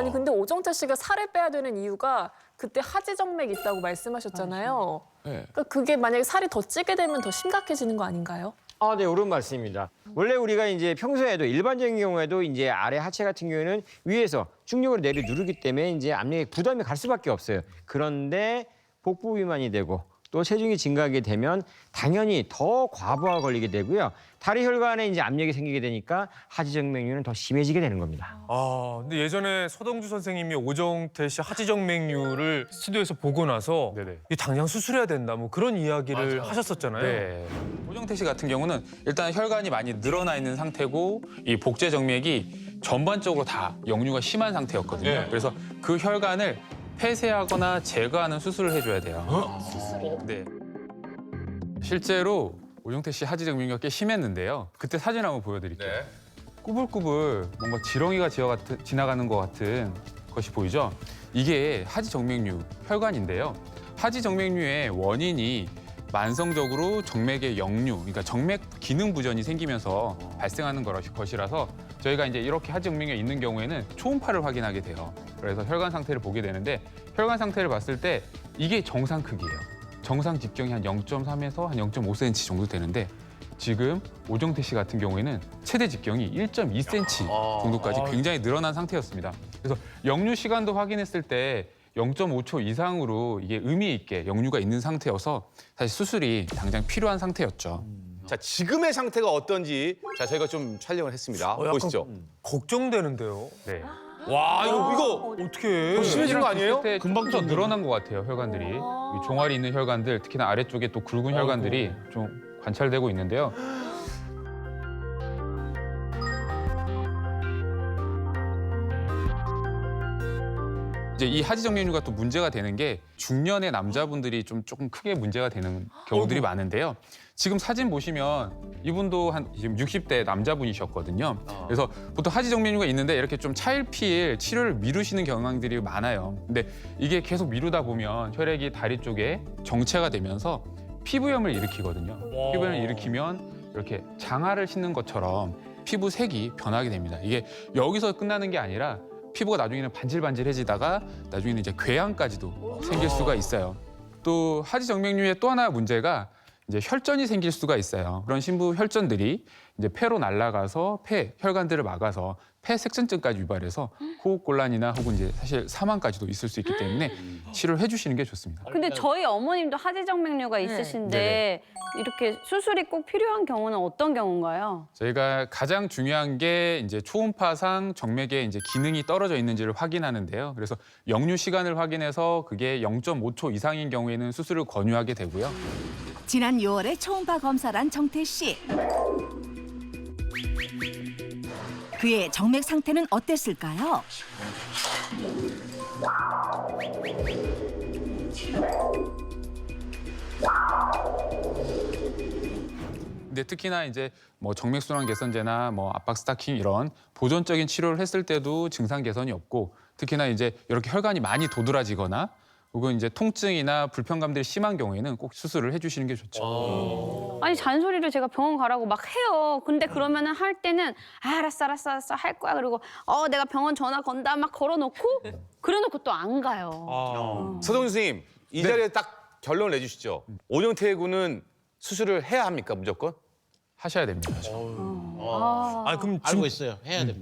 아니 근데 오정태 씨가 살을 빼야 되는 이유가 그때 하지정맥 있다고 말씀하셨잖아요. 네. 그러니까 그게 만약에 살이 더 찌게 되면 더 심각해지는 거 아닌가요? 아, 네, 옳은 말씀입니다. 원래 우리가 이제 평소에도 일반적인 경우에도 이제 아래 하체 같은 경우에는 위에서 중력으로 내려 누르기 때문에 이제 압력에 부담이 갈 수밖에 없어요. 그런데 복부 비만이 되고 또 체중이 증가하게 되면 당연히 더 과부하가 걸리게 되고요. 다리 혈관에 이제 압력이 생기게 되니까 하지정맥류는 더 심해지게 되는 겁니다. 아, 근데 예전에 서동주 선생님이 오정태 씨 하지정맥류를 스튜디오에서 보고 나서 이 당장 수술해야 된다 뭐 그런 이야기를 하셨었잖아요. 네. 오정태 씨 같은 경우는 일단 혈관이 많이 늘어나 있는 상태고 이 복제 정맥이 전반적으로 다 역류가 심한 상태였거든요. 네. 그래서 그 혈관을 폐쇄하거나 제거하는 수술을 해줘야 돼요. 네. 실제로 오정태 씨 하지정맥류가 꽤 심했는데요. 그때 사진 한번 보여드릴게요. 꾸불꾸불 뭔가 지렁이가 지나가는 것 같은 것이 보이죠? 이게 하지정맥류 혈관인데요. 하지정맥류의 원인이 만성적으로 정맥의 역류, 그러니까 정맥 기능 부전이 생기면서 발생하는 것이라서 저희가 이제 이렇게 하지정맥류가 있는 경우에는 초음파를 확인하게 돼요. 그래서 혈관 상태를 보게 되는데 혈관 상태를 봤을 때 이게 정상 크기예요. 정상 직경이 한 0.3에서 한 0.5cm 정도 되는데 지금 오정태 씨 같은 경우에는 최대 직경이 1.2cm 정도까지 굉장히 늘어난 상태였습니다. 그래서 역류 시간도 확인했을 때 0.5초 이상으로 이게 의미 있게 역류가 있는 상태여서 사실 수술이 당장 필요한 상태였죠. 자, 지금의 상태가 어떤지 자 저희가 좀 촬영을 했습니다. 약간 보시죠. 걱정되는데요. 네. 와, 이거 어떻게? 더 심해진 거 아니에요? 금방 더 늘어난 것 같아요, 혈관들이. 이 종아리 있는 혈관들, 특히나 아래쪽에 또 굵은 혈관들이 좀 관찰되고 있는데요. 이제 이 하지정맥류가 또 문제가 되는 게 중년의 남자분들이 조금 크게 문제가 되는 경우들이 많은데요. 지금 사진 보시면 이분도 한 지금 60대 남자분이셨거든요. 그래서 보통 하지정맥류가 있는데 이렇게 좀 차일피일 치료를 미루시는 경향들이 많아요. 근데 이게 계속 미루다 보면 혈액이 다리 쪽에 정체가 되면서 피부염을 일으키거든요. 피부염을 일으키면 이렇게 장화를 신는 것처럼 피부 색이 변하게 됩니다. 이게 여기서 끝나는 게 아니라 피부가 나중에는 반질반질해지다가 나중에는 이제 궤양까지도 생길 수가 있어요. 또 하지정맥류의 또 하나 문제가 이제 혈전이 생길 수가 있어요. 그런 심부 혈전들이 이제 폐로 날아가서 폐 혈관들을 막아서 폐색전증까지 유발해서 호흡곤란이나 혹은 이제 사실 사망까지도 있을 수 있기 때문에 치료를 해주시는 게 좋습니다. 근데 저희 어머님도 하지정맥류가 있으신데 이렇게 수술이 꼭 필요한 경우는 어떤 경우인가요? 저희가 가장 중요한 게 이제 초음파상 정맥의 이제 기능이 떨어져 있는지를 확인하는데요. 그래서 역류 시간을 확인해서 그게 0.5초 이상인 경우에는 수술을 권유하게 되고요. 지난 6월에 초음파 검사를 한 정태 씨. 그의 정맥 상태는 어땠을까요? 근데 특히나 이제 뭐 정맥순환 개선제나 뭐 압박 스타킹 이런 보존적인 치료를 했을 때도 증상 개선이 없고 특히나 이제 이렇게 혈관이 많이 도드라지거나 혹은 이제 통증이나 불편감들이 심한 경우에는 꼭 수술을 해주시는 게 좋죠. 아니 잔소리를 제가 병원 가라고 막 해요. 근데 그러면은 할 때는 알았어 할 거야. 그리고 내가 병원 전화 건다 막 걸어놓고 그래놓고 또 안 가요. 서동주 선생님, 이 자리에 딱 결론을 내주시죠. 오정태 군은 수술을 해야 합니까, 무조건? 하셔야 됩니다. 아니 그럼 알고 있어요. 해야 됩니다.